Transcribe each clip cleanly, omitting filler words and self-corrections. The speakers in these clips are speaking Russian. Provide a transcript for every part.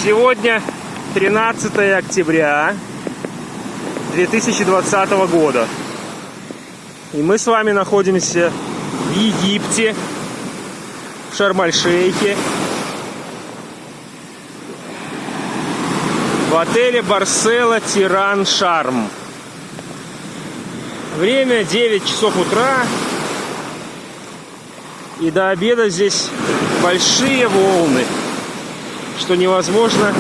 Сегодня 13 октября 2020 года. И мы с вами находимся в Египте, в Шарм-эль-Шейхе, в отеле Барсело Тиран Шарм. Время 9 часов утра. И до обеда здесь большие волны, что невозможно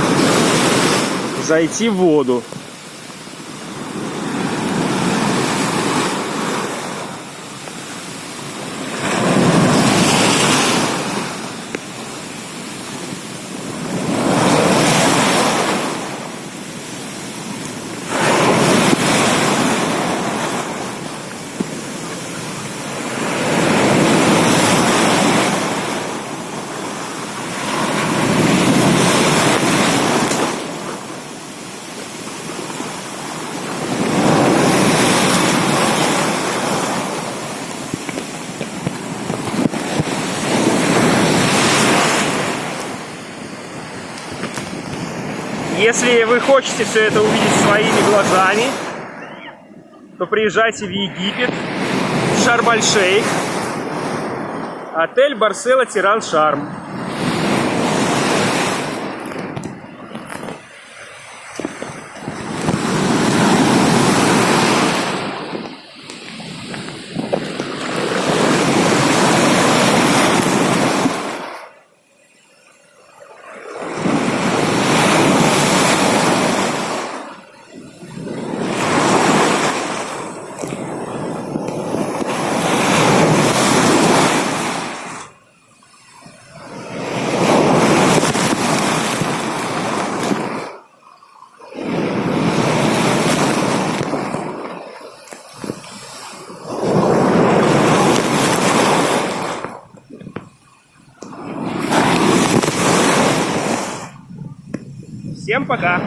зайти в воду. Если вы хотите все это увидеть своими глазами, то приезжайте в Египет, в Шарм-эль-Шейх, отель Барсело Тиран Шарм. Всем пока!